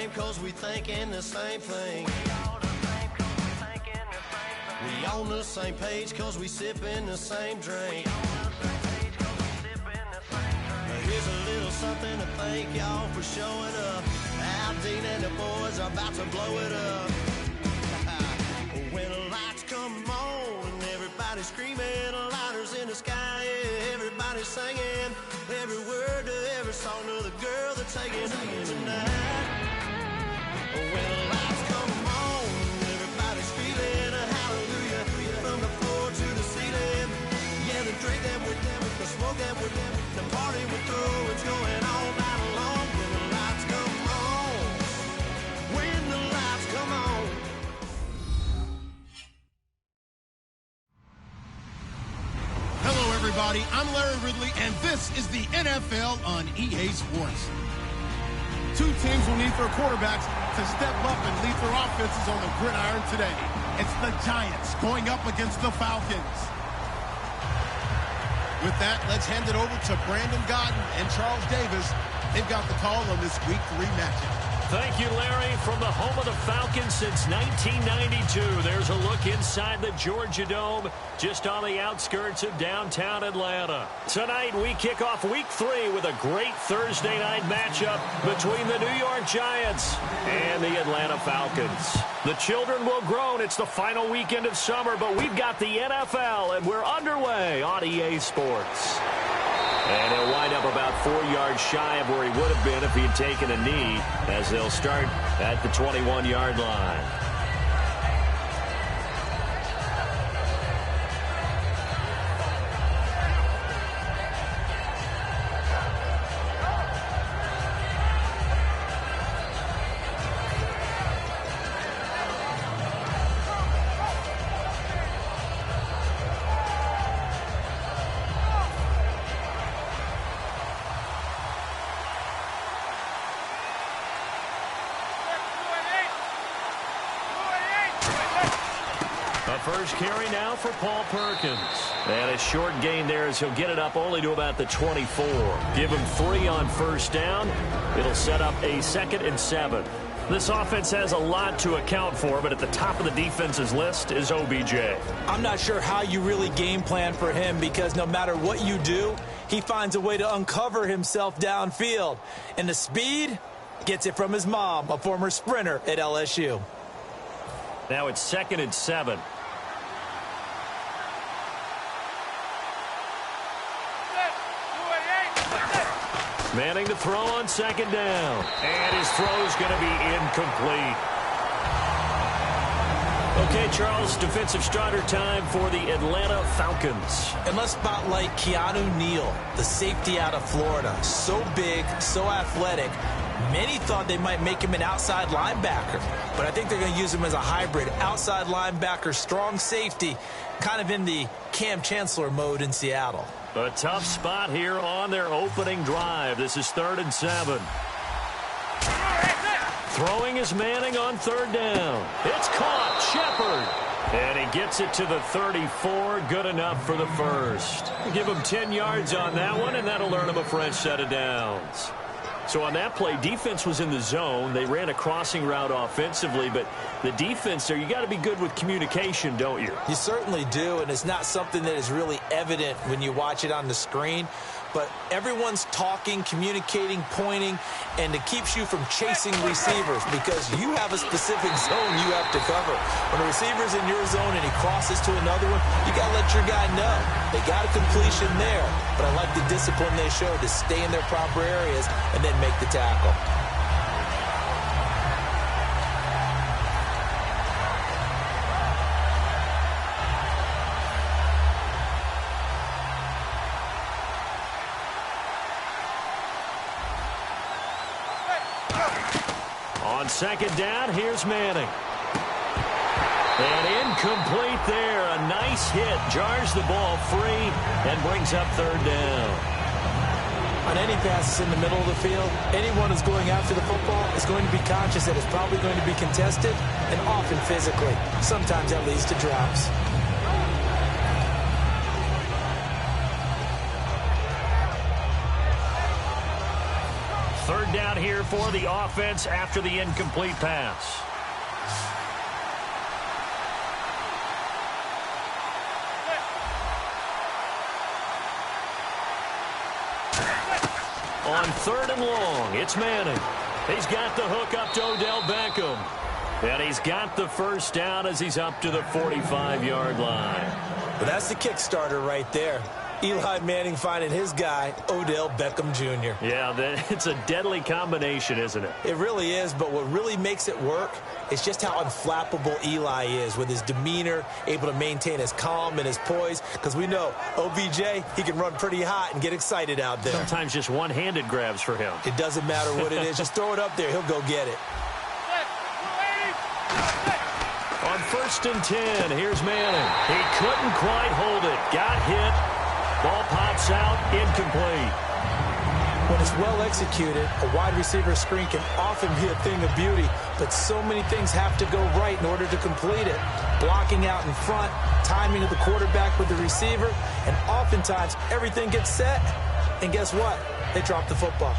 same cause we thinking the same thing. We on the same page cause we sipping the same drink. Here's a little something to thank y'all for showing up. Al Dean and the boys are about to blow it up. When the lights come on and everybody's screaming, lighters in the sky, yeah, everybody's singing every word to every song to the girl they're taking tonight. When the lights come on, everybody's feeling a hallelujah from the floor to the ceiling. Yeah, the drink that we're down, the smoke that we're down, the party we're through, it's going all night long. When the lights come on, when the lights come on. Hello, everybody. I'm Larry Ridley, and this is the NFL on EA Sports. Two teams will need their quarterbacks to step up and lead their offenses on the gridiron today. It's the Giants going up against the Falcons. With that, let's hand it over to Brandon Godden and Charles Davis. They've got the call on this Week 3 matchup. Thank you, Larry. From the home of the Falcons since 1992, there's a look inside the Georgia Dome, just on the outskirts of downtown Atlanta. Tonight, we kick off Week 3 with a great Thursday night matchup between the New York Giants and the Atlanta Falcons. The children will groan. It's the final weekend of summer, but we've got the NFL, and we're underway on EA Sports. And he'll wind up about 4 yards shy of where he would have been if he'd taken a knee, as they'll start at the 21-yard line. First carry now for Paul Perkins. And a short gain there as he'll get it up only to about the 24. Give him 3 on first down. It'll set up a 2nd and 7. This offense has a lot to account for, but at the top of the defense's list is OBJ. I'm not sure how you really game plan for him, because no matter what you do, he finds a way to uncover himself downfield. And the speed gets it from his mom, a former sprinter at LSU. Now it's 2nd and 7. Manning to throw on 2nd down. And his throw's going to be incomplete. Okay, Charles, defensive starter time for the Atlanta Falcons. And let's spotlight Keanu Neal, the safety out of Florida. So big, so athletic. Many thought they might make him an outside linebacker, but I think they're going to use him as a hybrid. Outside linebacker, strong safety, kind of in the Cam Chancellor mode in Seattle. A tough spot here on their opening drive. This is 3rd and 7. Throwing is Manning on 3rd down. It's caught. Shepard. And he gets it to the 34. Good enough for the first. Give him 10 yards on that one, and that'll earn him a fresh set of downs. So on that play, defense was in the zone. They ran a crossing route offensively, but the defense there, you got to be good with communication, don't you? You certainly do, and it's not something that is really evident when you watch it on the screen. But everyone's talking, communicating, pointing, and it keeps you from chasing receivers because you have a specific zone you have to cover. When a receiver's in your zone and he crosses to another one, you got to let your guy know. They got a completion there, but I like the discipline they showed to stay in their proper areas and then make the tackle. On 2nd down, here's Manning. And incomplete there. A nice hit. Jars the ball free and brings up 3rd down. On any passes in the middle of the field, anyone who's going after the football is going to be conscious that it's probably going to be contested and often physically. Sometimes that leads to drops. Third down here for the offense after the incomplete pass. On third and long, it's Manning. He's got the hook up to Odell Beckham. And he's got the first down as he's up to the 45-yard line. Well, that's the kickstarter right there. Eli Manning finding his guy, Odell Beckham Jr. Yeah, it's a deadly combination, isn't it? It really is, but what really makes it work is just how unflappable Eli is with his demeanor, able to maintain his calm and his poise, because we know OBJ, he can run pretty hot and get excited out there. Sometimes just one-handed grabs for him. It doesn't matter what it is. Just throw it up there. He'll go get it. On first and 10, here's Manning. He couldn't quite hold it. Got hit. Ball pops out, incomplete. When it's well executed, a wide receiver screen can often be a thing of beauty, but so many things have to go right in order to complete it. Blocking out in front, timing of the quarterback with the receiver, and oftentimes everything gets set, and guess what? They drop the football.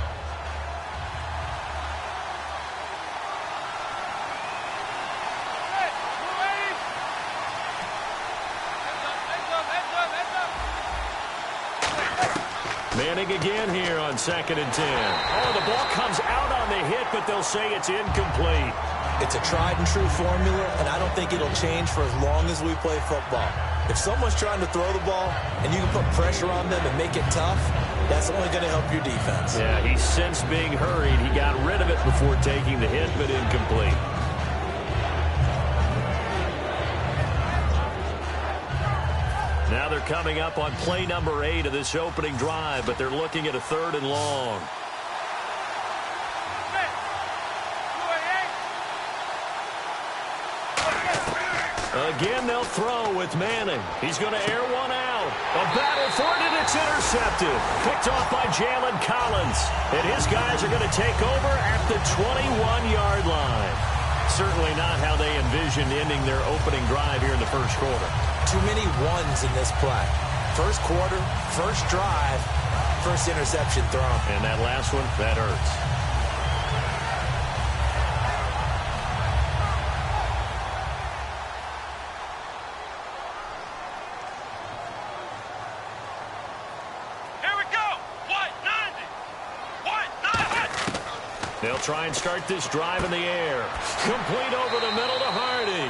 Manning again here on second and 10. Oh, the ball comes out on the hit, but they'll say it's incomplete. It's a tried-and-true formula, and I don't think it'll change for as long as we play football. If someone's trying to throw the ball and you can put pressure on them and make it tough, that's only going to help your defense. Yeah, he sensed being hurried. He got rid of it before taking the hit, but incomplete. Now they're coming up on play number 8 of this opening drive, but they're looking at a third and long. Again, they'll throw with Manning. He's going to air one out. A battle for it, and it's intercepted. Picked off by Jalen Collins. And his guys are going to take over at the 21-yard line. Certainly not how they envisioned ending their opening drive here in the first quarter. Too many ones in this play. First quarter, first drive, first interception thrown. And that last one, that hurts. Here we go. White 90. White 90. They'll try and start this drive in the air. Complete over the middle to Hardy.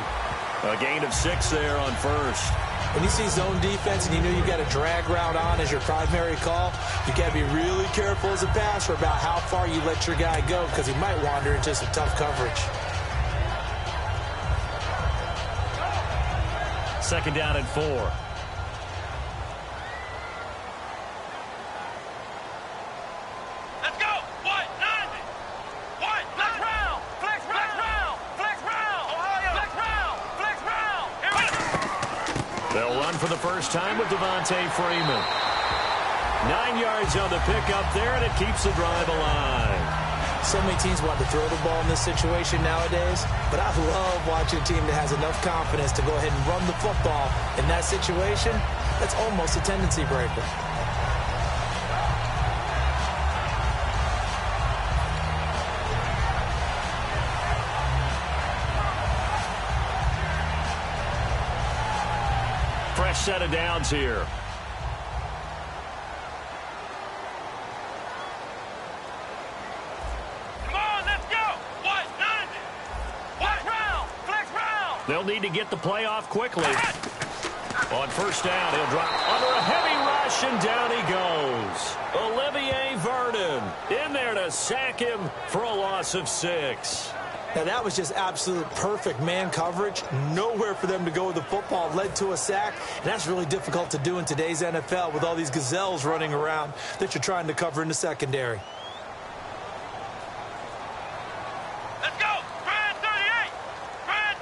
A gain of 6 there on first. When you see zone defense and you know you got a drag route on as your primary call, you got to be really careful as a passer about how far you let your guy go, because he might wander into some tough coverage. Second down and 4. Let's go. White 90. White flex round. Flex round. Flex round. Ohio. Flex round. Flex round. Here we go. They'll run for the first time with Devontae Freeman. 9 yards on the pickup there, and it keeps the drive alive. So many teams want to throw the ball in this situation nowadays, but I love watching a team that has enough confidence to go ahead and run the football in that situation. That's almost a tendency breaker. Fresh set of downs here. Come on, let's go. White 90. White round. Flex round. They'll need to get the play off quickly. On first down, he'll drop under a heavy rush, and down he goes. Olivier Vernon in there to sack him for a loss of 6. Now, that was just absolute perfect man coverage. Nowhere for them to go with the football. Led to a sack, and that's really difficult to do in today's NFL with all these gazelles running around that you're trying to cover in the secondary. Let's go. Brad 38. Brad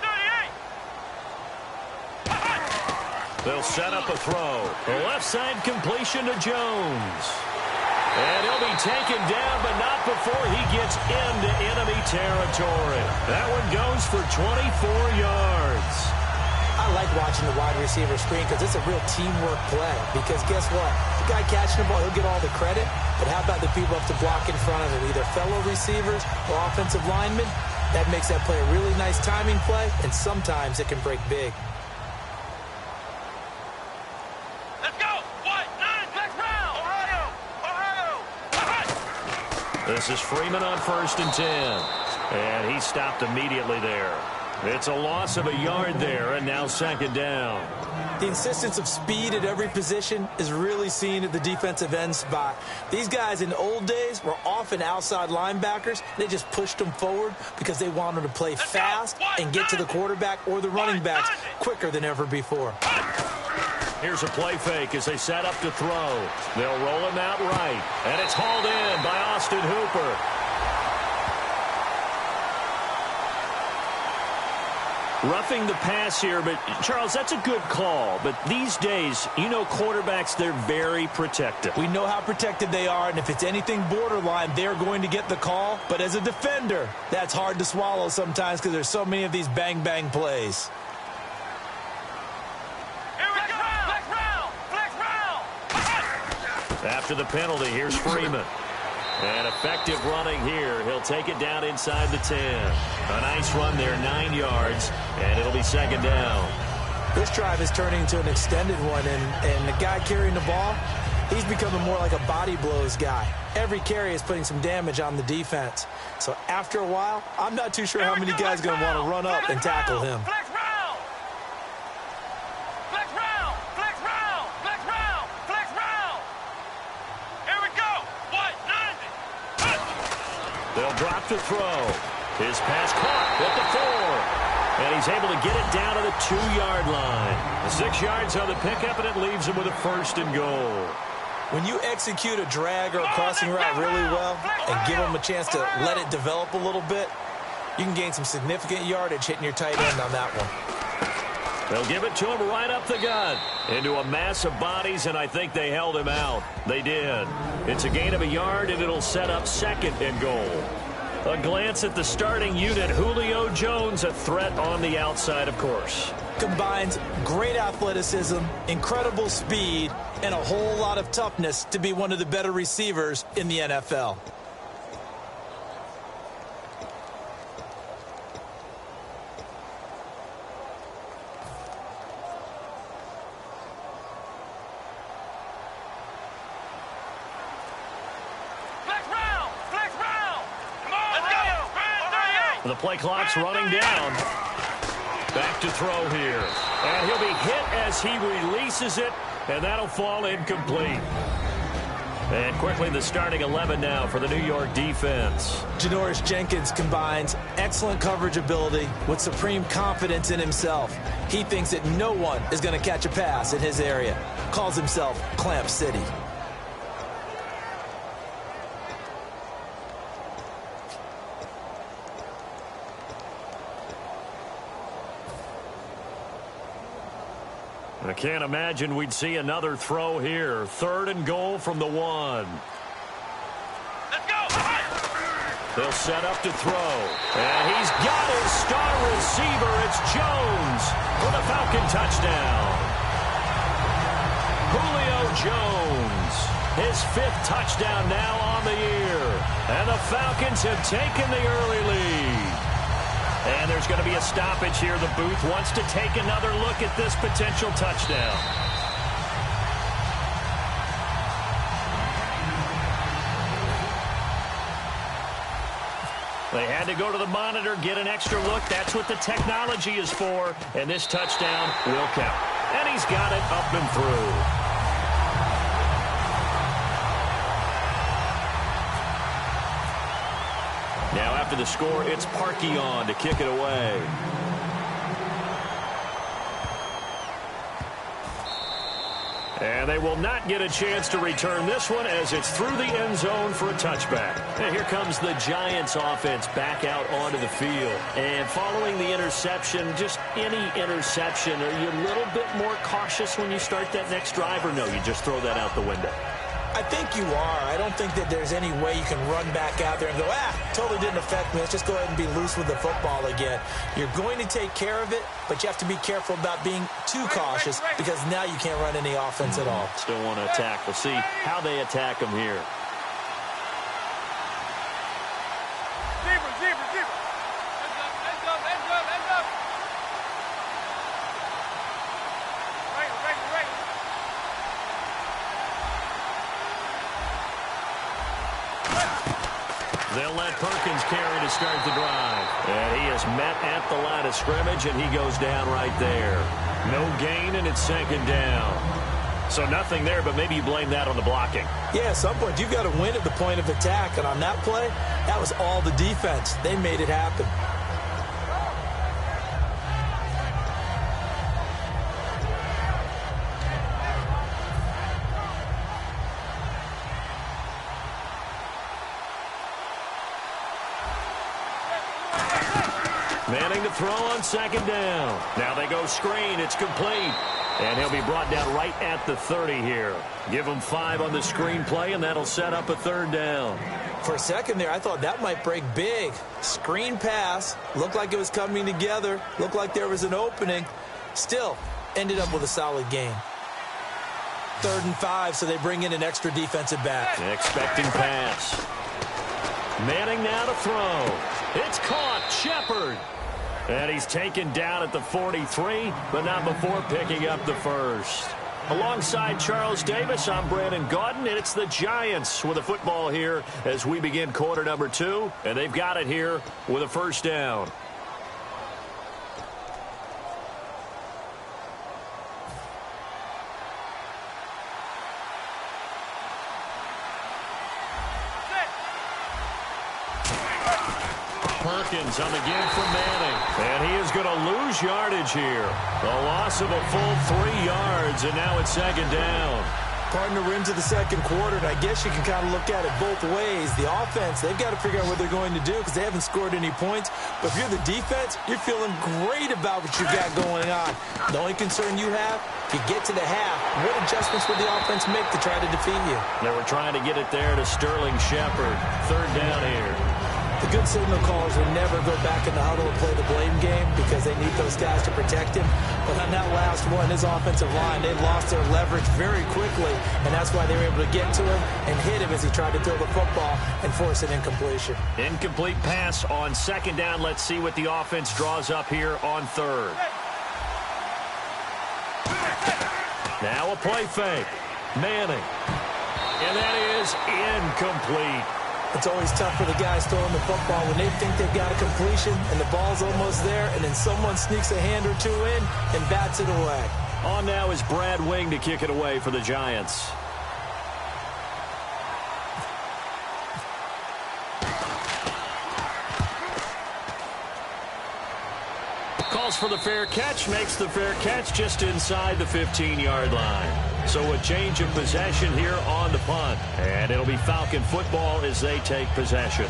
38. They'll set up a throw. The left side completion to Jones. And he'll be taken down, but not before he gets into enemy territory. That one goes for 24 yards. I I like watching the wide receiver screen because it's a real teamwork play. Because guess what? The guy catching the ball, he'll get all the credit. But how about the people up to block in front of him, either fellow receivers or offensive linemen? That makes that play a really nice timing play, and sometimes it can break big. Let's go. 1-9, next round. Ohio. This is Freeman on 1st and 10. And he stopped immediately there. It's a loss of a yard there, and now 2nd down. The insistence of speed at every position is really seen at the defensive end spot. These guys in the old days were often outside linebackers. They just pushed them forward because they wanted to play fast and get to the quarterback or the running backs quicker than ever before. Here's a play fake as they set up to throw. They'll roll him out right, and it's hauled in by Austin Hooper. Roughing the pass here, but Charles, that's a good call. But these days, you know, quarterbacks, they're very protective. We know how protected they are, and if it's anything borderline, they're going to get the call. But as a defender, that's hard to swallow sometimes because there's so many of these bang-bang plays. Here we go. Flex round. After the penalty, here's Freeman. And effective running here. He'll take it down inside the 10. A nice run there, 9 yards, and it'll be 2nd down. This drive is turning into an extended one, and the guy carrying the ball, he's becoming more like a body blows guy. Every carry is putting some damage on the defense. So after a while, I'm not too sure how many guys are going to want to run up and tackle him. They'll drop to throw. His pass caught at the 4. And he's able to get it down to the 2-yard line. 6 yards on the pickup, and it leaves him with a 1st and goal. When you execute a drag or a crossing route really well and give them a chance to let it develop a little bit, you can gain some significant yardage hitting your tight end on that one. They'll give it to him right up the gut into a mass of bodies, and I think they held him out. They did. It's a gain of a yard, and it'll set up 2nd and goal. A glance at the starting unit. Julio Jones, a threat on the outside, of course. Combines great athleticism, incredible speed, and a whole lot of toughness to be one of the better receivers in the NFL. The play clock's running down. Back to throw here. And he'll be hit as he releases it, and that'll fall incomplete. And quickly the starting 11 now for the New York defense. Janoris Jenkins combines excellent coverage ability with supreme confidence in himself. He thinks that no one is going to catch a pass in his area. Calls himself Clamp City. I can't imagine we'd see another throw here. 3rd and goal from the 1. Let's go. They'll set up to throw. And he's got his star receiver. It's Jones for the Falcon touchdown. Julio Jones, his 5th touchdown now on the year. And the Falcons have taken the early lead. And there's going to be a stoppage here. The booth wants to take another look at this potential touchdown. They had to go to the monitor, get an extra look. That's what the technology is for. And this touchdown will count. And he's got it up and through. Now after the score, it's Parkey on to kick it away. And they will not get a chance to return this one as it's through the end zone for a touchback. And here comes the Giants offense back out onto the field. And following the interception, just any interception, are you a little bit more cautious when you start that next drive, or no, you just throw that out the window? I think you are. I don't think that there's any way you can run back out there and go, totally didn't affect me. Let's just go ahead and be loose with the football again. You're going to take care of it, but you have to be careful about being too cautious because now you can't run any offense at all. Still want to attack. We'll see how they attack them here. They'll let Perkins carry to start the drive. And he is met at the line of scrimmage, and he goes down right there. No gain, and it's second down. So nothing there, but maybe you blame that on the blocking. Yeah, at some point, you've got to win at the point of attack. And on that play, that was all the defense. They made it happen. Manning to throw on second down. Now they go screen. It's complete. And he'll be brought down right at the 30 here. Give him 5 on the screen play, and that'll set up a third down. For a second there, I thought that might break big. Screen pass. Looked like it was coming together. Looked like there was an opening. Still, ended up with a solid game. 3rd and 5, so they bring in an extra defensive back. Expecting pass. Manning now to throw. It's caught. Shepard. And he's taken down at the 43, but not before picking up the first. Alongside Charles Davis, I'm Brandon Gaudin, and it's the Giants with a football here as we begin quarter number 2, and they've got it here with a first down. Perkins on the game for Manning. And he is going to lose yardage here. A loss of a full 3 yards, and now it's second down. Partner, we're into the second quarter, and I guess you can kind of look at it both ways. The offense, they've got to figure out what they're going to do because they haven't scored any points. But if you're the defense, you're feeling great about what you've got going on. The only concern you have, if you get to the half, what adjustments would the offense make to try to defeat you? They were trying to get it there to Sterling Shepard. Third down here. The good signal callers will never go back in the huddle and play the blame game because they need those guys to protect him. But on that last one, his offensive line, they lost their leverage very quickly, and that's why they were able to get to him and hit him as he tried to throw the football and force an incompletion. Incomplete pass on second down. Let's see what the offense draws up here on third. Now a play fake. Manning. And that is incomplete. It's always tough for the guys throwing the football when they think they've got a completion and the ball's almost there, and then someone sneaks a hand or two in and bats it away. On now is Brad Wing to kick it away for the Giants. Calls for the fair catch, makes the fair catch just inside the 15-yard line. So a change of possession here on the punt. And it'll be Falcon football as they take possession.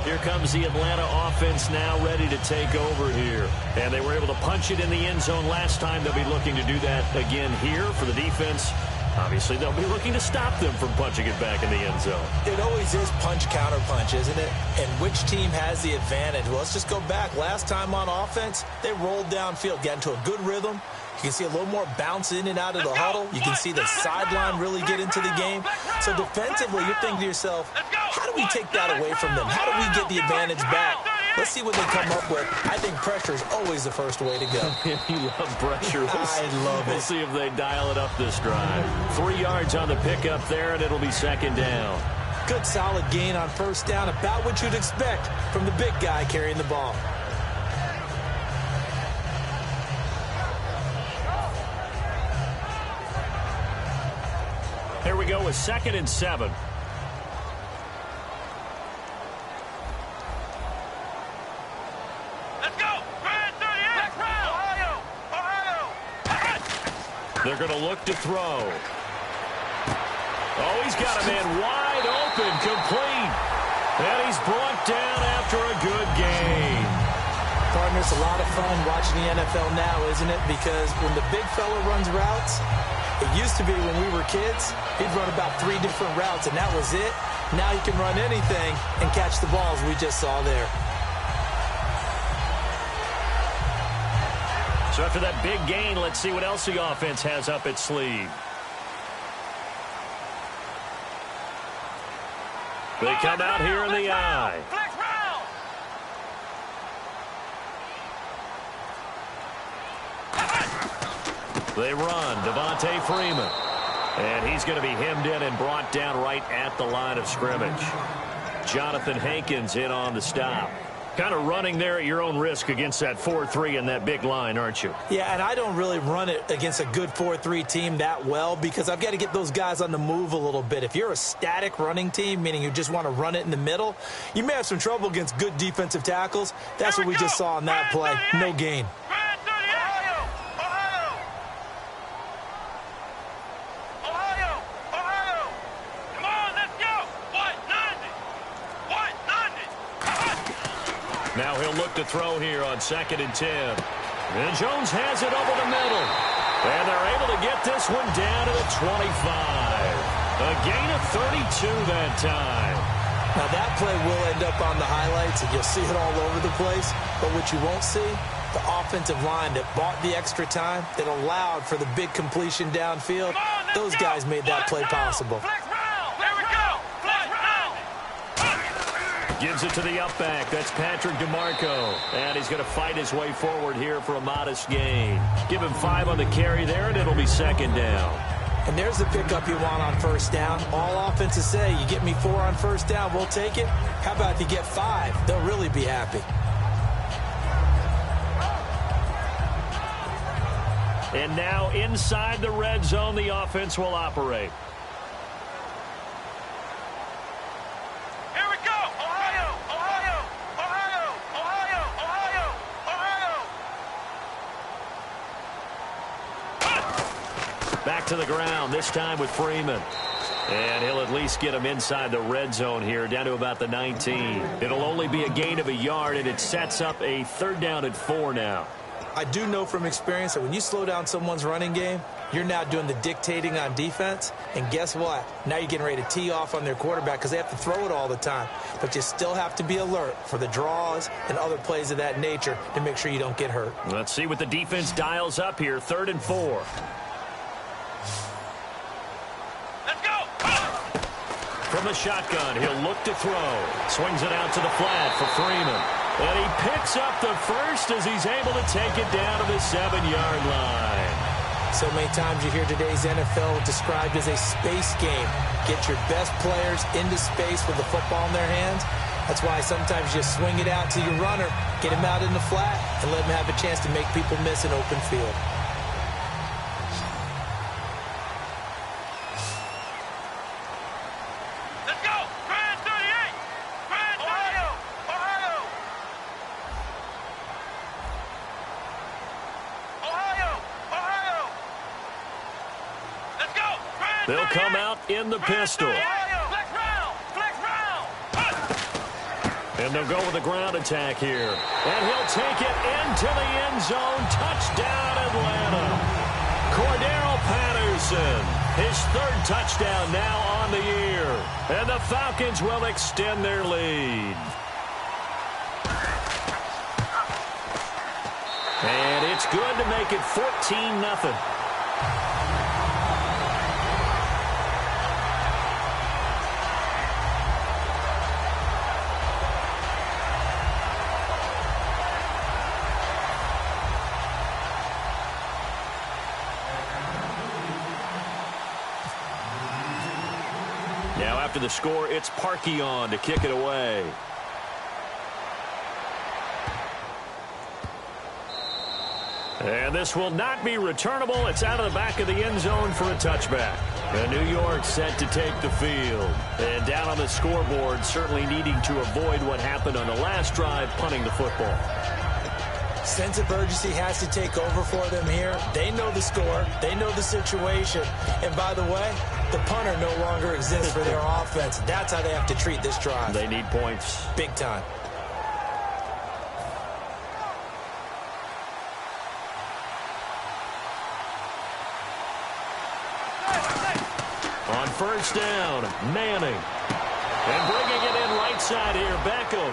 Here comes the Atlanta offense now ready to take over here. And they were able to punch it in the end zone last time. They'll be looking to do that again here for the defense. Obviously, they'll be looking to stop them from punching it back in the end zone. It always is punch-counter-punch, isn't it? And which team has the advantage? Well, let's just go back. Last time on offense, they rolled downfield, got into a good rhythm. You can see a little more bounce in and out of the huddle. You can see the sideline really get into the game. So defensively, you're thinking to yourself, how do we take that away from them? How do we get the advantage back? Let's see what they come up with. I think pressure is always the first way to go. You love pressure. I love it. We'll see if they dial it up this drive. 3 yards on the pickup there, and it'll be second down. Good solid gain on first down, about what you'd expect from the big guy carrying the ball. Here we go with 2nd and 7. Let's go! Grand 38! Ohio! They're going to look to throw. Oh, he's got a man wide open, complete. And he's brought down after a good game. Partner, it's a lot of fun watching the NFL now, isn't it? Because when the big fella runs routes, It used to be when we were kids, he'd run about 3 different routes, and that was it. Now he can run anything and catch the balls we just saw there. So after that big gain, let's see what else the offense has up its sleeve. They come out here in the eye. They run, Devontae Freeman. And he's going to be hemmed in and brought down right at the line of scrimmage. Jonathan Hankins in on the stop. Kind of running there at your own risk against that 4-3 and that big line, aren't you? Yeah, and I don't really run it against a good 4-3 team that well because I've got to get those guys on the move a little bit. If you're a static running team, meaning you just want to run it in the middle, you may have some trouble against good defensive tackles. That's what we just saw on that play. No gain. Now he'll look to throw here on 2nd and 10. And Jones has it over the middle. And they're able to get this one down to the 25. A gain of 32 that time. Now that play will end up on the highlights, and you'll see it all over the place. But what you won't see, the offensive line that bought the extra time, that allowed for the big completion downfield, those guys made that play possible. Gives it to the up back. That's Patrick DeMarco. And he's going to fight his way forward here for a modest gain. Give him 5 on the carry there, and it'll be 2nd down. And there's the pickup you want on 1st down. All offenses say, you get me 4 on 1st down, we'll take it. How about if you get 5? They'll really be happy. And now inside the red zone, the offense will operate. Back to the ground, this time with Freeman. And he'll at least get him inside the red zone here, down to about the 19. It'll only be a gain of a yard, and it sets up a 3rd down and 4 now. I do know from experience that when you slow down someone's running game, you're now doing the dictating on defense. And guess what? Now you're getting ready to tee off on their quarterback because they have to throw it all the time. But you still have to be alert for the draws and other plays of that nature to make sure you don't get hurt. Let's see what the defense dials up here, 3rd and 4. From the shotgun, he'll look to throw. Swings it out to the flat for Freeman. And he picks up the first as he's able to take it down to the 7-yard line. So many times you hear today's NFL described as a space game. Get your best players into space with the football in their hands. That's why sometimes you swing it out to your runner, get him out in the flat, and let him have a chance to make people miss an open field. They'll come out in the pistol. And they'll go with a ground attack here. And he'll take it into the end zone. Touchdown, Atlanta. Cordero Patterson, his 3rd touchdown now on the year. And the Falcons will extend their lead. And it's good to make it 14-0. Now after the score, it's Parkey on to kick it away. And this will not be returnable. It's out of the back of the end zone for a touchback. And New York set to take the field. And down on the scoreboard, certainly needing to avoid what happened on the last drive, punting the football. Sense of urgency has to take over for them here. They know the score. They know the situation. And by the way, the punter no longer exists for their offense. That's how they have to treat this drive. They need points. Big time. On first down, Manning. And bringing it in right side here, Beckham.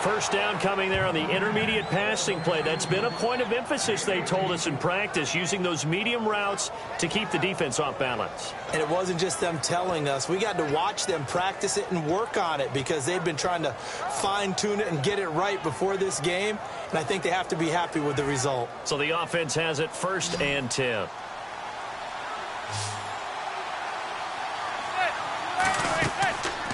First down coming there on the intermediate passing play. That's been a point of emphasis, they told us in practice, using those medium routes to keep the defense off balance. And it wasn't just them telling us. We got to watch them practice it and work on it because they've been trying to fine-tune it and get it right before this game. And I think they have to be happy with the result. So the offense has it 1st and 10.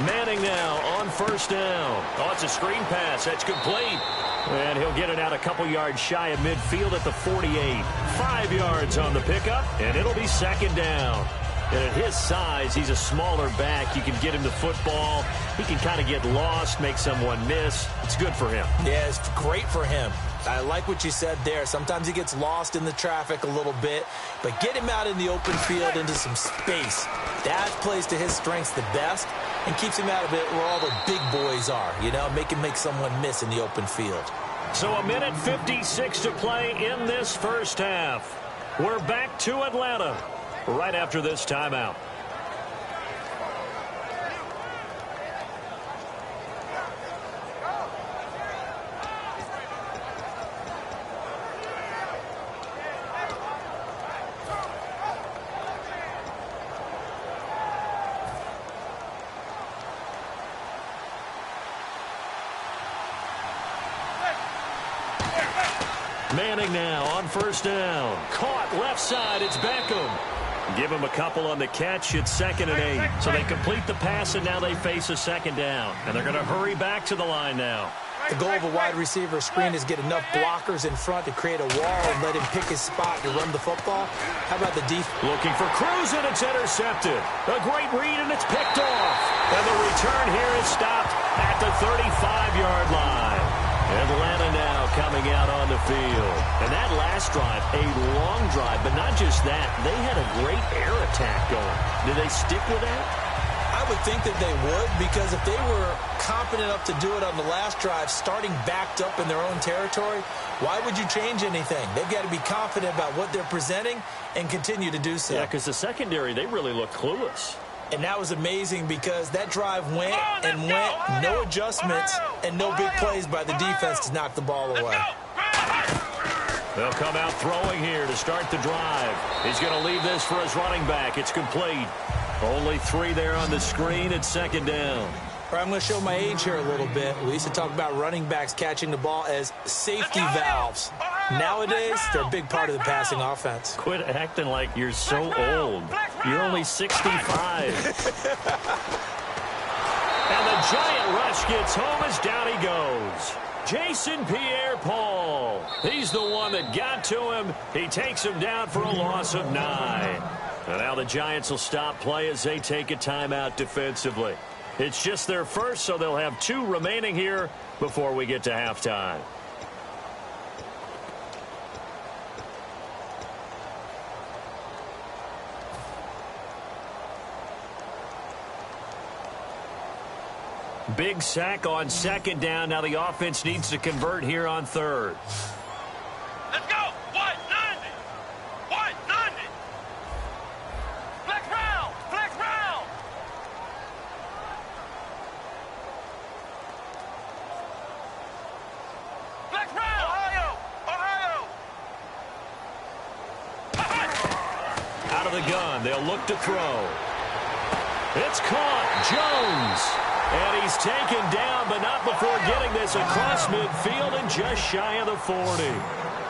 Manning now on first down. Oh, it's a screen pass. That's complete. And he'll get it out a couple yards shy of midfield at the 48. 5 yards on the pickup, and it'll be 2nd down. And at his size, he's a smaller back. You can get him the football. He can kind of get lost, make someone miss. It's good for him. Yeah, it's great for him. I like what you said there. Sometimes he gets lost in the traffic a little bit, but get him out in the open field into some space. That plays to his strengths the best and keeps him out of it where all the big boys are, you know, make him make someone miss in the open field. So a minute 56 to play in this first half. We're back to Atlanta right after this timeout. Manning now on first down. Caught left side. It's Beckham. Give him a couple on the catch. It's 2nd and 8. So they complete the pass, and now they face a 2nd down. And they're going to hurry back to the line now. The goal of a wide receiver screen is get enough blockers in front to create a wall and let him pick his spot to run the football. How about the defense? Looking for Cruz, and it's intercepted. A great read, and it's picked off. And the return here is stopped at the 35-yard line. Atlanta now coming out on the field. And that last drive, a long drive, but not just that. They had a great air attack going. Did they stick with that? I would think that they would, because if they were confident enough to do it on the last drive, starting backed up in their own territory, why would you change anything? They've got to be confident about what they're presenting and continue to do so. Yeah, because the secondary, they really look clueless. And that was amazing because that drive went and went, no adjustments, and no big plays by the defense to knock the ball away. They'll come out throwing here to start the drive. He's going to leave this for his running back. It's complete. Only 3 there on the screen. It's 2nd down. I'm going to show my age here a little bit. We used to talk about running backs catching the ball as safety valves. Nowadays, they're a big part of the passing offense. Quit acting like you're so old. You're only 65. And the giant rush gets home as down he goes. Jason Pierre-Paul. He's the one that got to him. He takes him down for a loss of 9. And now the Giants will stop play as they take a timeout defensively. It's just their first, so they'll have 2 remaining here before we get to halftime. Big sack on 2nd down. Now the offense needs to convert here on 3rd. Let's go. 190. 190. Flex round. Flex round. Flex round. Ohio. Out of the gun. They'll look to throw. It's caught. Jones. And he's taken down, but not before getting this across midfield and just shy of the 40.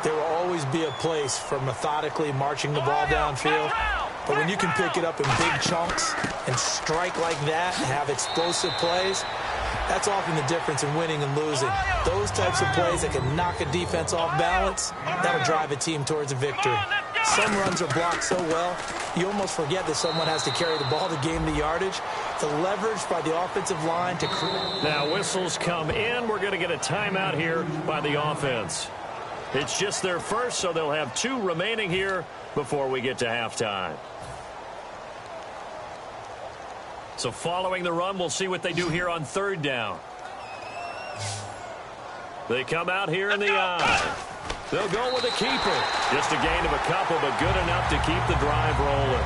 There will always be a place for methodically marching the ball downfield. But when you can pick it up in big chunks and strike like that and have explosive plays, that's often the difference in winning and losing. Those types of plays that can knock a defense off balance, that'll drive a team towards a victory. Some runs are blocked so well, you almost forget that someone has to carry the ball to gain the yardage. The leverage by the offensive line to create. Now whistles come in. We're going to get a timeout here by the offense. It's just their first, so they'll have 2 remaining here before we get to halftime. So following the run, we'll see what they do here on 3rd down. They come out here in the eye. They'll go with a keeper. Just a gain of a couple, but good enough to keep the drive rolling.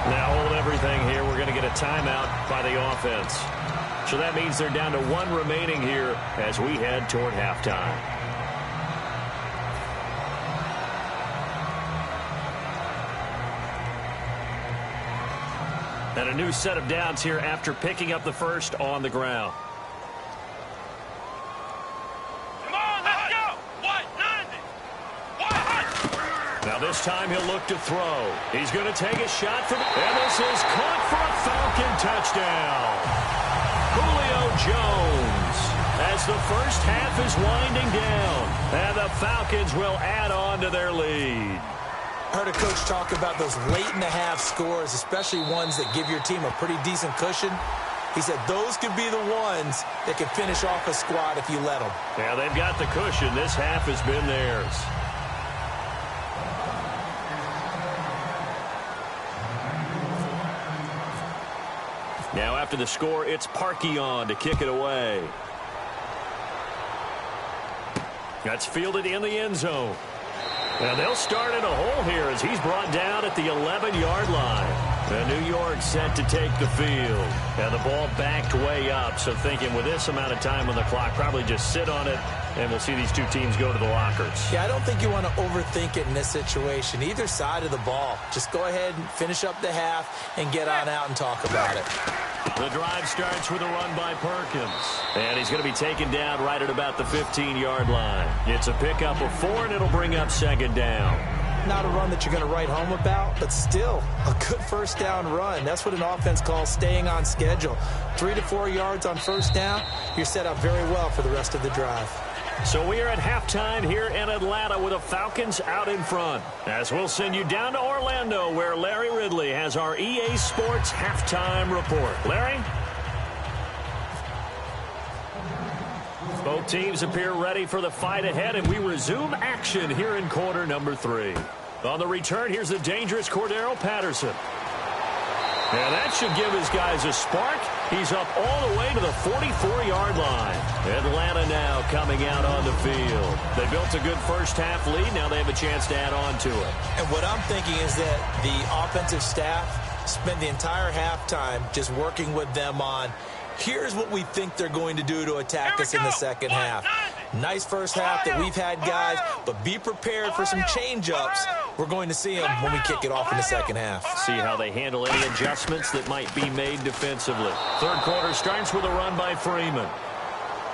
Now hold everything here. We're going to get a timeout by the offense. So that means they're down to 1 remaining here as we head toward halftime. And a new set of downs here after picking up the first on the ground. Come on, let's go! What? 90! What? Now this time he'll look to throw. He's going to take a shot from, and this is caught for a Falcon touchdown. Julio Jones, as the first half is winding down, and the Falcons will add on to their lead. I heard a coach talk about those late-in-the-half scores, especially ones that give your team a pretty decent cushion. He said those could be the ones that can finish off a squad if you let them. Yeah, they've got the cushion. This half has been theirs. Now after the score, it's Parkey on to kick it away. That's fielded in the end zone. And they'll start in a hole here as he's brought down at the 11-yard line. And New York set to take the field. And the ball backed way up, so thinking with this amount of time on the clock, probably just sit on it, and we'll see these two teams go to the lockers. Yeah, I don't think you want to overthink it in this situation. Either side of the ball. Just go ahead and finish up the half and get on out and talk about it. The drive starts with a run by Perkins. And he's going to be taken down right at about the 15-yard line. It's a pickup of 4, and it'll bring up second down. Not a run that you're going to write home about, but still a good first down run. That's what an offense calls staying on schedule. 3 to 4 yards on first down, you're set up very well for the rest of the drive. So we are at halftime here in Atlanta with the Falcons out in front. As we'll send you down to Orlando where Larry Ridley has our EA Sports halftime report. Larry? Both teams appear ready for the fight ahead, and we resume action here in quarter number 3. On the return, here's the dangerous Cordero Patterson. And that should give his guys a spark. He's up all the way to the 44-yard line. Atlanta now coming out on the field. They built a good first-half lead. Now they have a chance to add on to it. And what I'm thinking is that the offensive staff spent the entire halftime just working with them on, here's what we think they're going to do to attack us in the second half. Nice first half that we've had, guys, but be prepared for some change-ups. We're going to see them when we kick it off in the second half. See how they handle any adjustments that might be made defensively. Third quarter starts with a run by Freeman.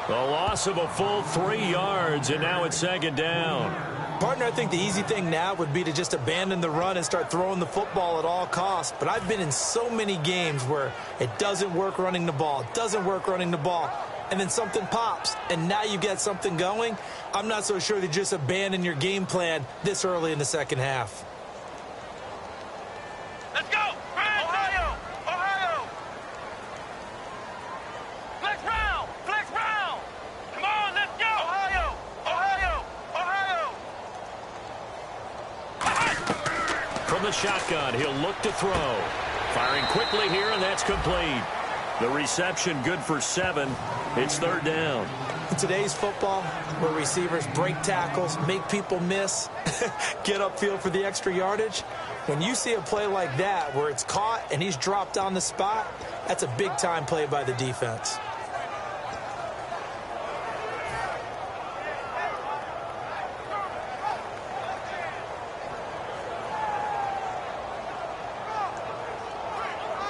The loss of a full 3 yards, and now it's second down. Partner, I think the easy thing now would be to just abandon the run and start throwing the football at all costs. But I've been in so many games where it doesn't work running the ball, and then something pops, and now you get something going. I'm not so sure to just abandon your game plan this early in the second half. Let's go! Ohio! Ohio! Flex round! Flex round! Come on, let's go! Ohio! Ohio! Ohio! From the shotgun, he'll look to throw. Firing quickly here, and that's complete. The reception good for 7. It's third down. In today's football, where receivers break tackles, make people miss, get upfield for the extra yardage, when you see a play like that where it's caught and he's dropped on the spot, that's a big-time play by the defense.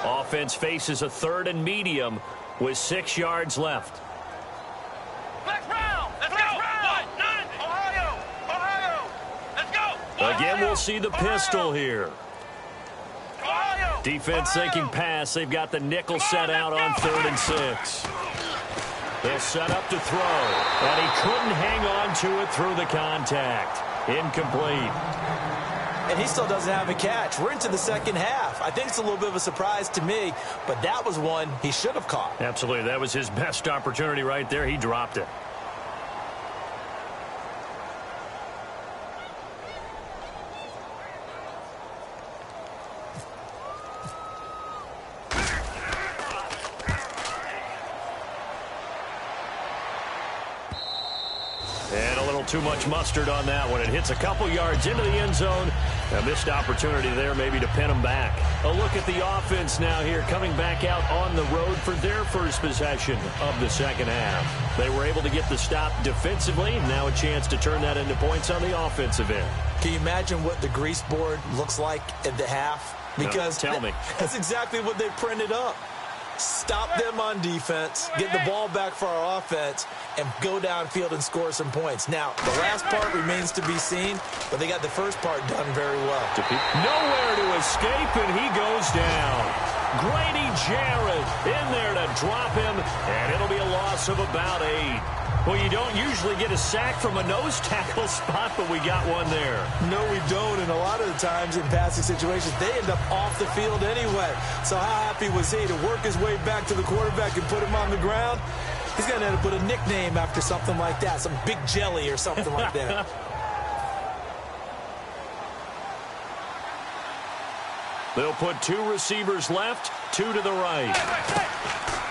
Offense faces a 3rd and medium with 6 yards left. Flex round! Let's go! What? 90! Ohio! Ohio! Let's go! Again, we'll see the pistol here. Ohio! Defense thinking pass. They've got the nickel set out on 3rd and 6. They'll set up to throw, and he couldn't hang on to it through the contact. Incomplete. And he still doesn't have a catch. We're into the second half. I think it's a little bit of a surprise to me, but that was one he should have caught. Absolutely. That was his best opportunity right there. He dropped it. And a little too much mustard on that one. It hits a couple yards into the end zone. A missed opportunity there maybe to pin them back. A look at the offense now here, coming back out on the road for their first possession of the second half. They were able to get the stop defensively. Now a chance to turn that into points on the offensive end. Can you imagine what the grease board looks like at the half? Because no, tell me. That's exactly what they printed up. Stop them on defense, get the ball back for our offense, and go downfield and score some points. Now, the last part remains to be seen, but they got the first part done very well. Nowhere to escape, and he goes down. Grady Jarrett in there to drop him, and it'll be a loss of about 8. Well, you don't usually get a sack from a nose tackle spot, but we got one there. No, we don't, and a lot of the times in passing situations, they end up off the field anyway. So how happy was he to work his way back to the quarterback and put him on the ground? He's going to end up with a nickname after something like that, some Big Jelly or something like that. They'll put 2 receivers left, 2 to the right.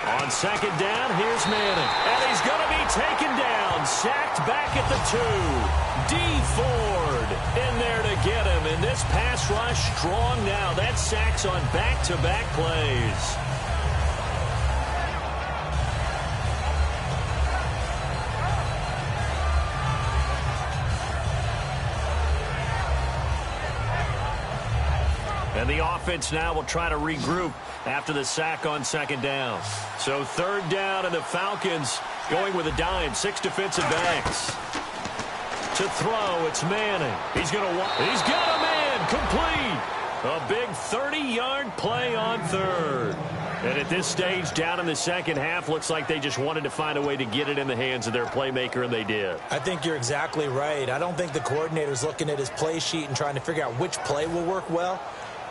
On second down, here's Manning. And he's going to be taken down. Sacked back at the 2. D. Ford in there to get him. And this pass rush strong now. That sacks on back-to-back plays. And the offense now will try to regroup after the sack on second down. So third down, and the Falcons going with a dime. 6 defensive backs. To throw, it's Manning. He's got a man complete. A big 30-yard play on third. And at this stage, down in the second half, looks like they just wanted to find a way to get it in the hands of their playmaker, and they did. I think you're exactly right. I don't think the coordinator's looking at his play sheet and trying to figure out which play will work well.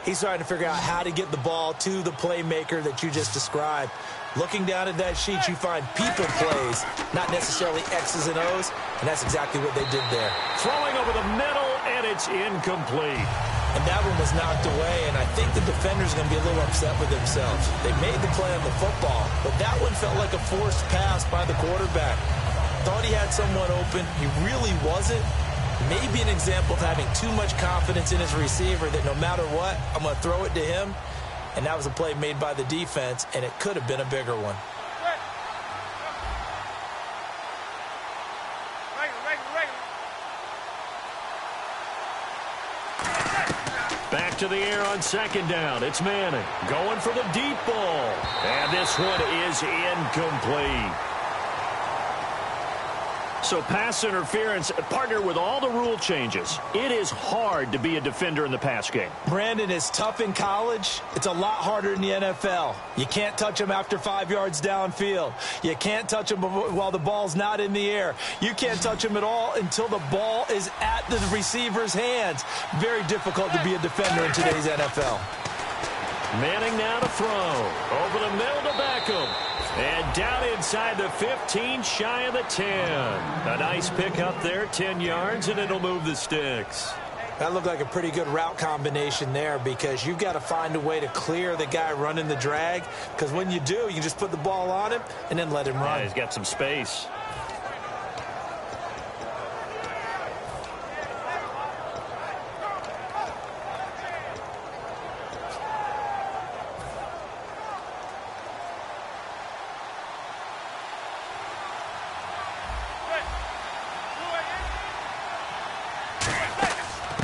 He's trying to figure out how to get the ball to the playmaker that you just described. Looking down at that sheet, you find people plays, not necessarily X's and O's, and that's exactly what they did there. Throwing over the middle, and it's incomplete. And that one was knocked away, and I think the defender's going to be a little upset with themselves. They made the play on the football, but that one felt like a forced pass by the quarterback. Thought he had someone open. He really wasn't. Maybe an example of having too much confidence in his receiver that no matter what, I'm going to throw it to him. And that was a play made by the defense, and it could have been a bigger one. Back to the air on second down. It's Manning going for the deep ball. And this one is incomplete. So pass interference, partner with all the rule changes. It is hard to be a defender in the pass game. Brandon, is tough in college. It's a lot harder in the NFL. You can't touch him after 5 yards downfield. You can't touch him while the ball's not in the air. You can't touch him at all until the ball is at the receiver's hands. Very difficult to be a defender in today's NFL. Manning now to throw. Over the middle to Beckham. And down inside the 15, shy of the 10. A nice pick up there, 10 yards, and it'll move the sticks. That looked like a pretty good route combination there because you've got to find a way to clear the guy running the drag, because when you do, you just put the ball on him and then let him run. Yeah, he's got some space.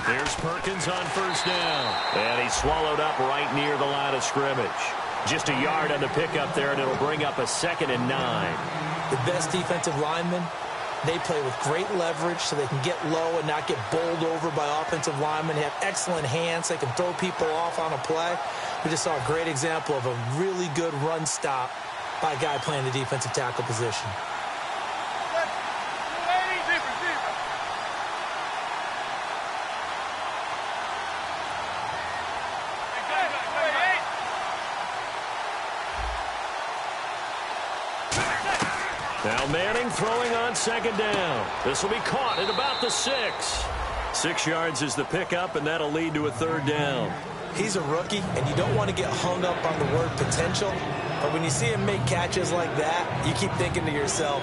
There's Perkins on first down. And he's swallowed up right near the line of scrimmage. Just a yard on the pickup there, and it'll bring up a 2nd and 9. The best defensive linemen, they play with great leverage so they can get low and not get bowled over by offensive linemen. They have excellent hands. They can throw people off on a play. We just saw a great example of a really good run stop by a guy playing the defensive tackle position. Now Manning throwing on second down. This will be caught at about the 6. 6 yards is the pickup, and that'll lead to a 3rd down. He's a rookie, and you don't want to get hung up on the word potential. But when you see him make catches like that, you keep thinking to yourself,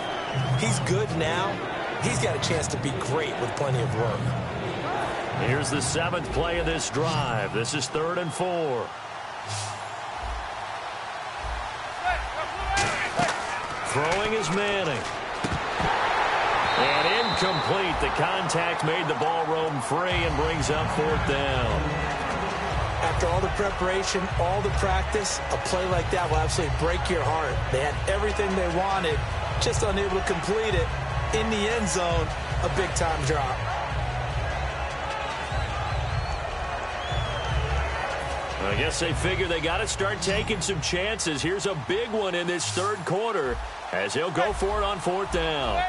he's good now, he's got a chance to be great with plenty of work. Here's the 7th play of this drive. This is 3rd and 4. Throwing is Manning. And incomplete. The contact made the ball roam free and brings up 4th down. After all the preparation, all the practice, a play like that will absolutely break your heart. They had everything they wanted, just unable to complete it. In the end zone, a big-time drop. I guess they figure they got to start taking some chances. Here's a big one in this 3rd quarter as he'll go for it on 4th down.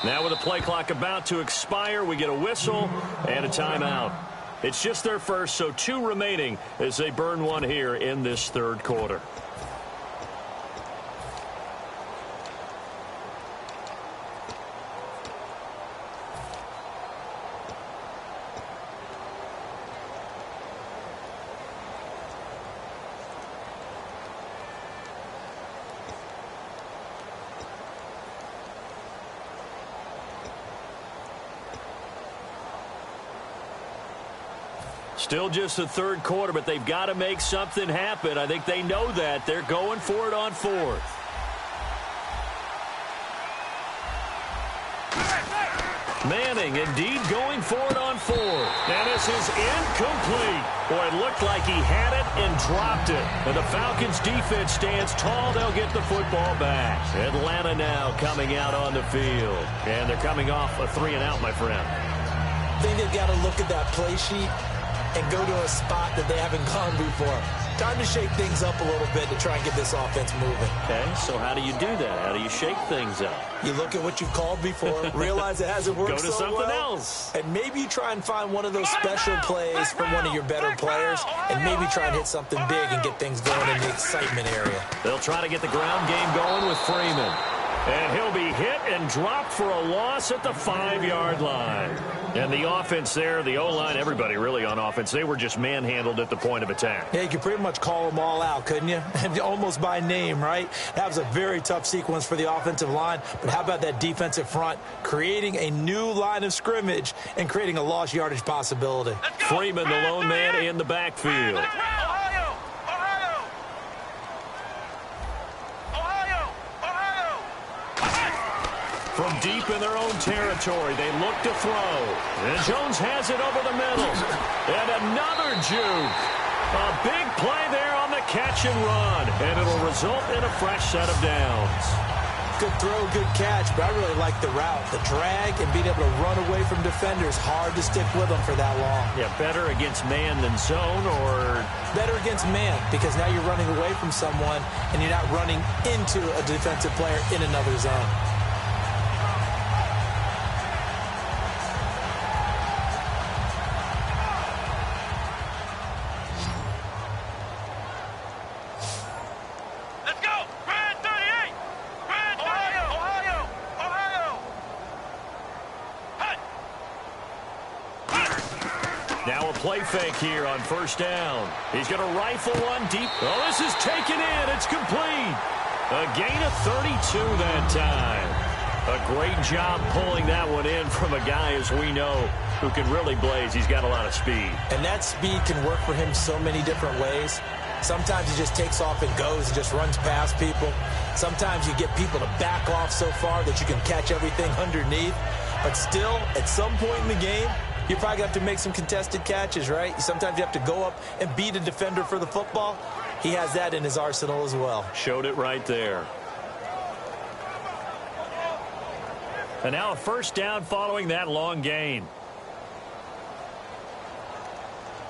Now with the play clock about to expire, we get a whistle and a timeout. It's just their first, so 2 remaining as they burn one here in this 3rd quarter. Still just the 3rd quarter, but they've got to make something happen. I think they know that. They're going for it on 4th. Manning indeed going for it on 4th. And this is incomplete. Boy, it looked like he had it and dropped it. And the Falcons defense stands tall. They'll get the football back. Atlanta now coming out on the field. And they're coming off a 3-and-out, my friend. I think they've got to look at that play sheet and go to a spot that they haven't gone before. Time to shake things up a little bit to try and get this offense moving. Okay, so how do you do that? How do you shake things up? You look at what you've called before, realize it hasn't worked so well. Go to something else. And maybe you try and find one of those special plays from one of your better players, and maybe try and hit something big and get things going in the excitement area. They'll try to get the ground game going with Freeman. And he'll be hit and dropped for a loss at the 5-yard line. And the offense there, the O-line, everybody really on offense, they were just manhandled at the point of attack. Yeah, you could pretty much call them all out, couldn't you? Almost by name, right? That was a very tough sequence for the offensive line. But how about that defensive front creating a new line of scrimmage and creating a lost yardage possibility? Freeman, the lone man in the backfield. From deep in their own territory, they look to throw. And Jones has it over the middle. And another juke. A big play there on the catch and run. And it'll result in a fresh set of downs. Good throw, good catch, but I really like the route. The drag and being able to run away from defenders, hard to stick with them for that long. Yeah, better against man than zone, or? Better against man, because now you're running away from someone and you're not running into a defensive player in another zone. Now a play fake here on 1st down. He's going to rifle one deep. Oh, this is taken in. It's complete. A gain of 32 that time. A great job pulling that one in from a guy, as we know, who can really blaze. He's got a lot of speed. And that speed can work for him so many different ways. Sometimes he just takes off and goes and just runs past people. Sometimes you get people to back off so far that you can catch everything underneath. But still, at some point in the game, you probably have to make some contested catches, right? Sometimes you have to go up and beat a defender for the football. He has that in his arsenal as well. Showed it right there. And now a 1st down following that long gain.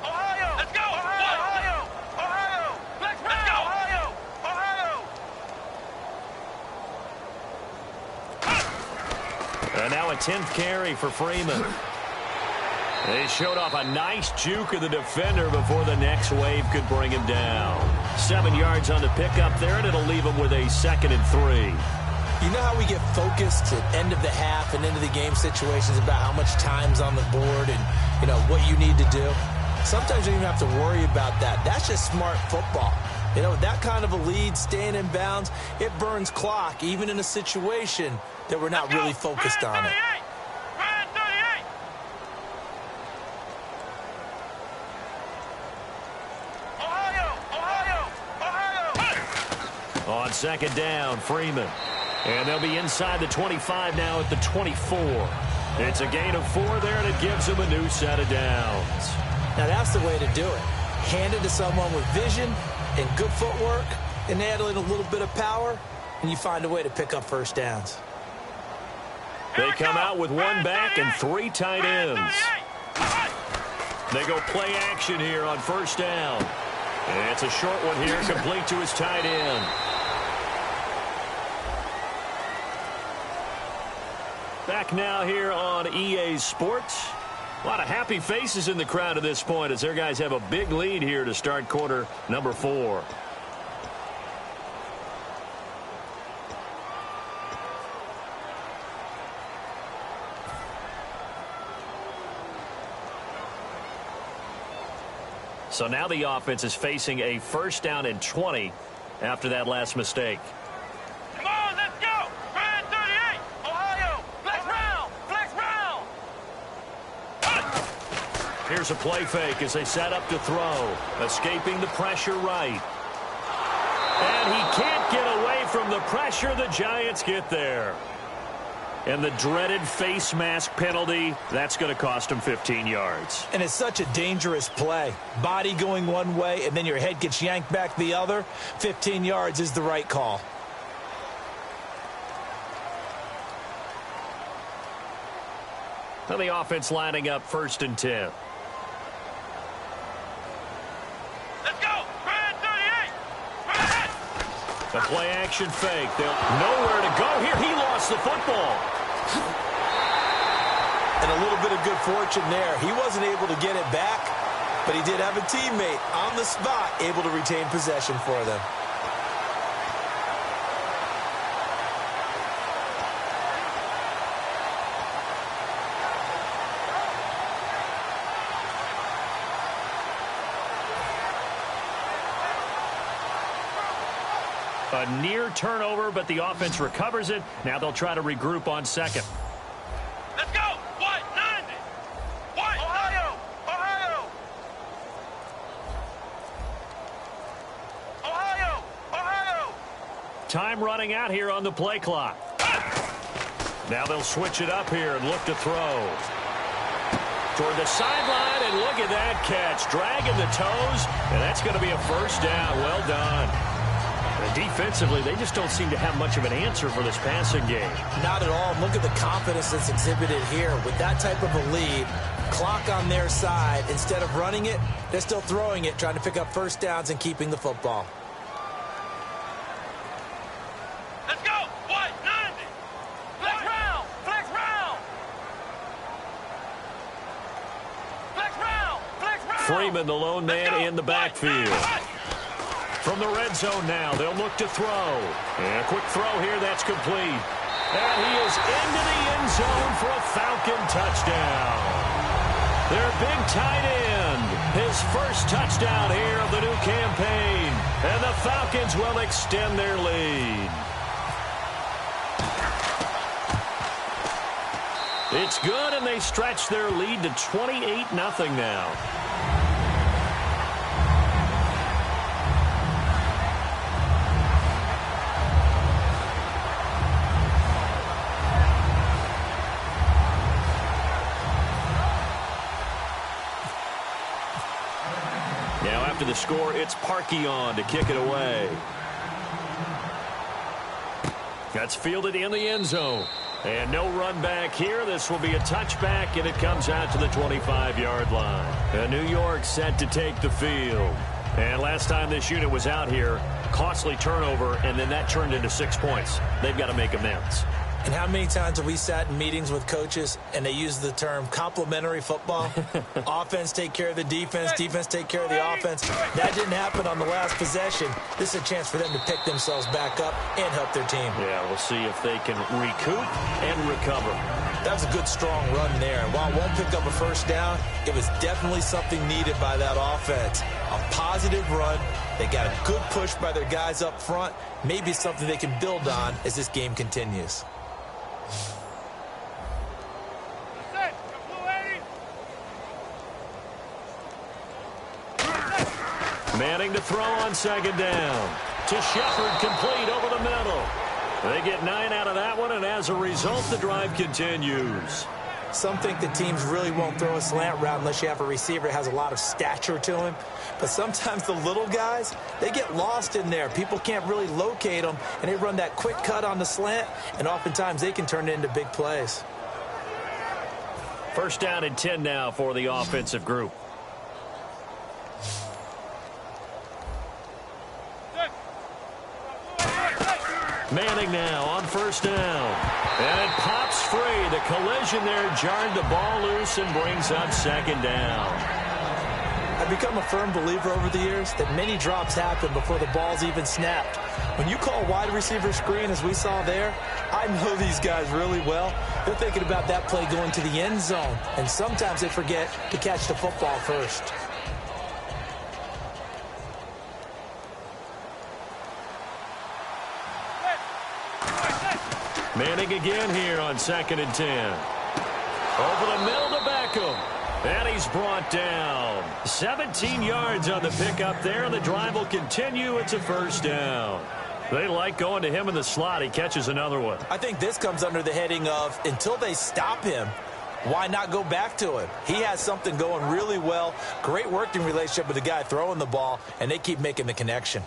Ohio! Let's go! Ohio! Ohio! Let's go! Ohio! And now a 10th carry for Freeman. They showed off a nice juke of the defender before the next wave could bring him down. 7 yards on the pickup there, and it'll leave him with a 2nd and 3. You know how we get focused at end of the half and into the game situations about how much time's on the board and, you know, what you need to do? Sometimes you don't even have to worry about that. That's just smart football. You know, that kind of a lead, staying in bounds, it burns clock, even in a situation that we're not really focused on it. On second down, Freeman. And they'll be inside the 25 now at the 24. It's a gain of 4 there, and it gives them a new set of downs. Now, that's the way to do it. Hand it to someone with vision and good footwork, and add in a little bit of power, and you find a way to pick up first downs. They come out with 1 back and 3 tight ends. They go play action here on first down. And it's a short one here, complete to his tight end. Back now here on EA Sports. A lot of happy faces in the crowd at this point as their guys have a big lead here to start quarter number 4. So now the offense is facing a first down and 20 after that last mistake. Come on, let's go! Brand 38, Ohio, flex round, flex round! Here's a play fake as they set up to throw. Escaping the pressure right. And he can't get away from the pressure. The Giants get there. And the dreaded face mask penalty, that's going to cost him 15 yards. And it's such a dangerous play. Body going one way, and then your head gets yanked back the other. 15 yards is the right call. Now the offense lining up first and 10. Let's go! Brand 38! Brand! A play action fake. They'll nowhere to go here. He lost the football. And a little bit of good fortune there. He wasn't able to get it back, but he did have a teammate on the spot able to retain possession for them. A near turnover, but the offense recovers it. Now they'll try to regroup on second. Let's go! What? 90! What? Ohio! Ohio! Ohio! Ohio! Time running out here on the play clock. Now they'll switch it up here and look to throw. Toward the sideline, and look at that catch. Dragging the toes, and that's going to be a first down. Well done. And defensively, they just don't seem to have much of an answer for this passing game. Not at all. Look at the confidence that's exhibited here. With that type of a lead, clock on their side, instead of running it, they're still throwing it, trying to pick up first downs and keeping the football. Let's go! What? 90! Flex round! Flex round! Flex round! Flex round! Freeman, the lone man in the backfield. From the red zone now, they'll look to throw. And a quick throw here, that's complete. And he is into the end zone for a Falcon touchdown. Their big tight end, his first touchdown here of the new campaign. And the Falcons will extend their lead. It's good, and they stretch their lead to 28-0 now. After the score, it's Parkey on to kick it away. That's fielded in the end zone. And no run back here. This will be a touchback, and it comes out to the 25-yard line. And New York set to take the field. And last time this unit was out here, costly turnover, and then that turned into 6 points. They've got to make amends. And how many times have we sat in meetings with coaches and they use the term complementary football? Offense take care of the defense, defense take care of the offense. That didn't happen on the last possession. This is a chance for them to pick themselves back up and help their team. Yeah, we'll see if they can recoup and recover. That was a good, strong run there. And while it won't pick up a first down, it was definitely something needed by that offense. A positive run. They got a good push by their guys up front. Maybe something they can build on as this game continues. Manning to throw on second down. To Shepard, complete over the middle. They get 9 out of that one, and as a result, the drive continues. Some think the teams really won't throw a slant route unless you have a receiver that has a lot of stature to him. But sometimes the little guys, they get lost in there. People can't really locate them, and they run that quick cut on the slant, and oftentimes they can turn it into big plays. First down and 10 now for the offensive group. Manning now on first down. And it pops free. The collision there jarred the ball loose and brings up second down. I've become a firm believer over the years that many drops happen before the ball's even snapped. When you call wide receiver screen, as we saw there, I know these guys really well. They're thinking about that play going to the end zone. And sometimes they forget to catch the football first. Manning again here on second and 10. Over the middle to Beckham. And he's brought down. 17 yards on the pickup there, and the drive will continue. It's a first down. They like going to him in the slot. He catches another one. I think this comes under the heading of until they stop him, why not go back to him? He has something going really well. Great working relationship with the guy throwing the ball, and they keep making the connection.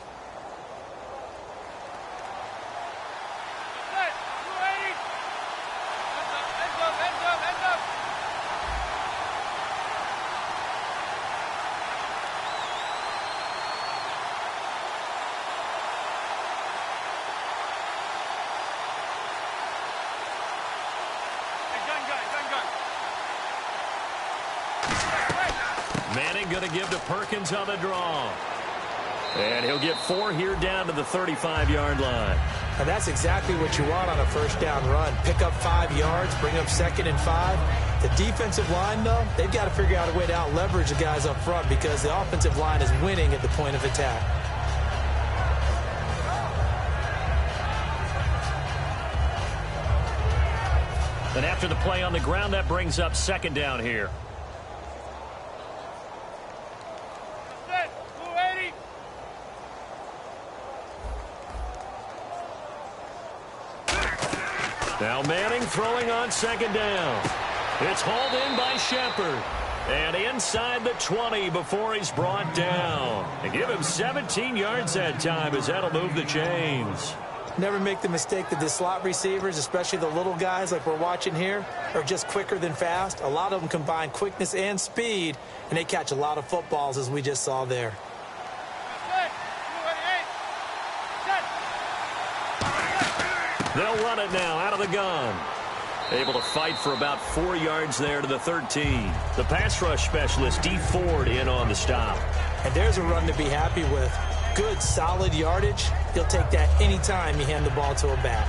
Manning going to give to Perkins on the draw. And he'll get 4 here down to the 35-yard line. And that's exactly what you want on a first down run. Pick up 5 yards, bring up second and 5. The defensive line, though, they've got to figure out a way to out-leverage the guys up front because the offensive line is winning at the point of attack. And after the play on the ground, that brings up second down here. Now Manning throwing on second down. It's hauled in by Shepard. And inside the 20 before he's brought down. And give him 17 yards that time as that'll move the chains. Never make the mistake that the slot receivers, especially the little guys like we're watching here, are just quicker than fast. A lot of them combine quickness and speed, and they catch a lot of footballs as we just saw there. They'll run it now out of the gun. Able to fight for about 4 yards there to the 13. The pass rush specialist, D. Ford, in on the stop. And there's a run to be happy with. Good, solid yardage. He'll take that anytime you hand the ball to a back.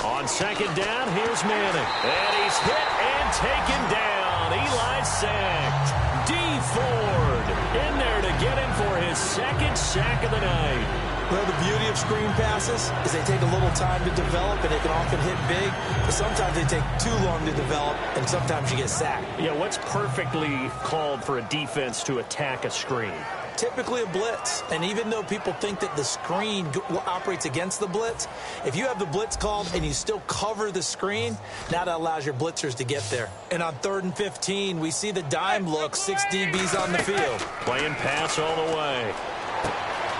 On second down, here's Manning. And he's hit and taken down. Eli sacked. D. Ford in there to get him for his second sack of the night. Well, the beauty of screen passes is they take a little time to develop, and they can often hit big, but sometimes they take too long to develop, and sometimes you get sacked. Yeah, what's perfectly called for a defense to attack a screen? Typically a blitz, and even though people think that the screen operates against the blitz, if you have the blitz called and you still cover the screen, now that allows your blitzers to get there. And on 3rd and 15, we see the dime look, 6 DBs on the field. Playing pass all the way.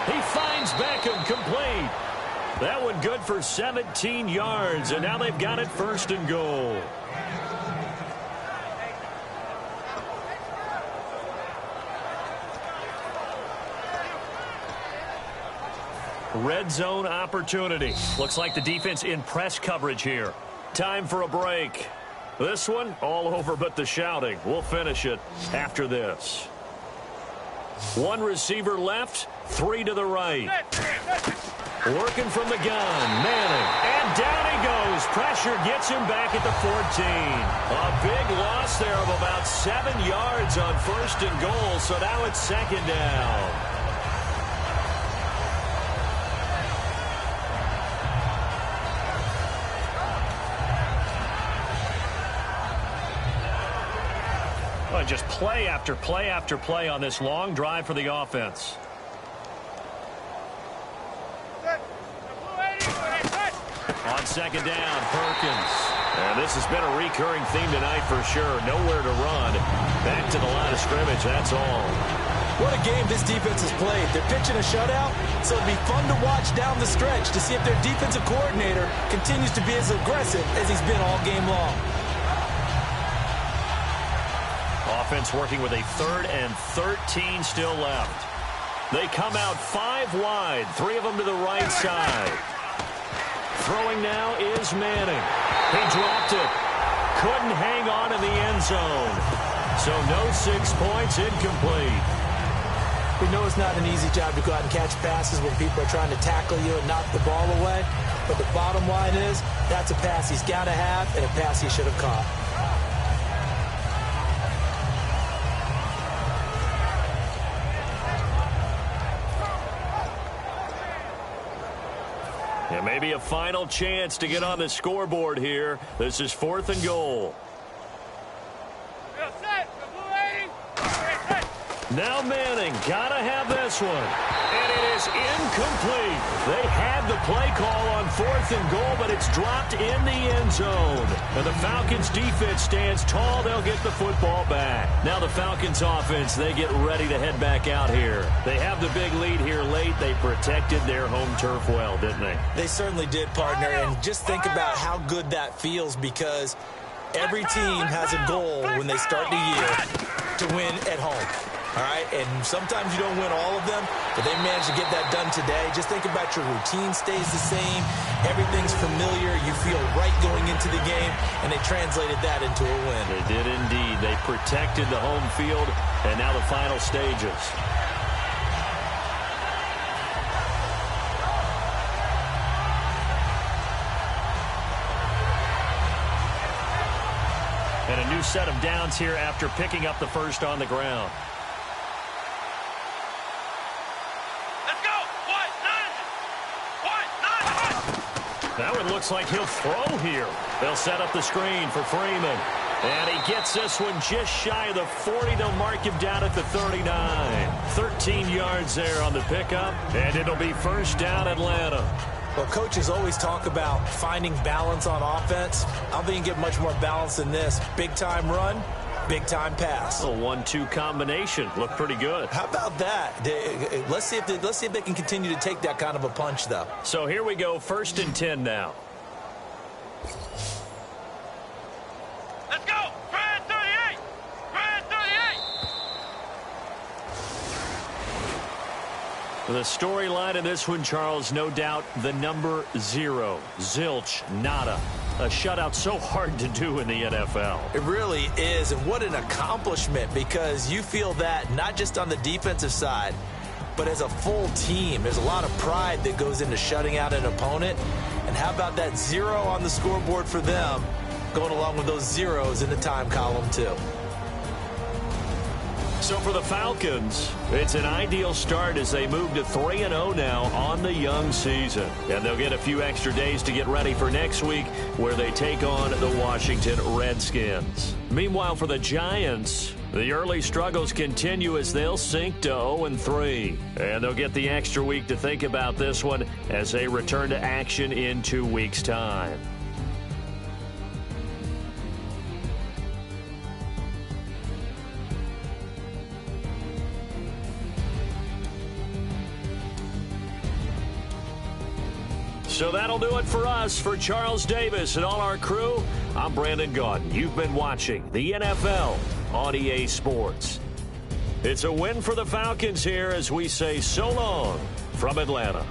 He finds Beckham complete. That one good for 17 yards, and now they've got it 1st and goal. Red zone opportunity. Looks like the defense in press coverage here. Time for a break. This one, all over but the shouting. We'll finish it after this. One receiver left, 3 to the right. Working from the gun, Manning. And down he goes. Pressure gets him back at the 14. A big loss there of about 7 yards on 1st and goal, so now it's 2nd down. Just play after play after play on this long drive for the offense. On 2nd down, Perkins. And this has been a recurring theme tonight for sure. Nowhere to run. Back to the line of scrimmage, that's all. What a game this defense has played. They're pitching a shutout, so it'll be fun to watch down the stretch to see if their defensive coordinator continues to be as aggressive as he's been all game long. Offense working with a 3rd and 13 still left. They come out 5 wide, 3 of them to the right side. Throwing now is Manning. He dropped it. Couldn't hang on in the end zone. So no 6 points, incomplete. We know it's not an easy job to go out and catch passes when people are trying to tackle you and knock the ball away. But the bottom line is, that's a pass he's got to have and a pass he should have caught. And maybe a final chance to get on the scoreboard here. This is 4th and goal. Now Manning, gotta have this one. And it is incomplete. They had the play call on 4th and goal, but it's dropped in the end zone. And the Falcons defense stands tall. They'll get the football back. Now the Falcons offense, they get ready to head back out here. They have the big lead here late. They protected their home turf well, didn't they? They certainly did, partner. And just think about how good that feels, because every team has a goal when they start the year to win at home. All right, and sometimes you don't win all of them, but they managed to get that done today. Just think about your routine stays the same. Everything's familiar. You feel right going into the game, and they translated that into a win. They did indeed. They protected the home field, and now the final stages. And a new set of downs here after picking up the first on the ground. That one looks like he'll throw here. They'll set up the screen for Freeman. And he gets this one just shy of the 40. They'll mark him down at the 39. 13 yards there on the pickup. And it'll be 1st down Atlanta. Well, coaches always talk about finding balance on offense. I don't think you can get much more balance than this. Big-time run, big-time pass. A 1-2 combination. Looked pretty good. How about that? Let's see if they can continue to take that kind of a punch, though. So here we go, 1st and 10 now. Let's go! Try 38! Try 38! The storyline of this one, Charles, no doubt the number 0. Zilch, nada. A shutout so hard to do in the NFL. It really is, and what an accomplishment, because you feel that not just on the defensive side, but as a full team. There's a lot of pride that goes into shutting out an opponent, and how about that 0 on the scoreboard for them, going along with those zeros in the time column too. So for the Falcons, it's an ideal start as they move to 3-0 now on the young season. And they'll get a few extra days to get ready for next week, where they take on the Washington Redskins. Meanwhile, for the Giants, the early struggles continue as they'll sink to 0-3. And they'll get the extra week to think about this one as they return to action in 2 weeks' time. So that'll do it for us. For Charles Davis and all our crew, I'm Brandon Gaudin. You've been watching the NFL on EA Sports. It's a win for the Falcons here as we say so long from Atlanta.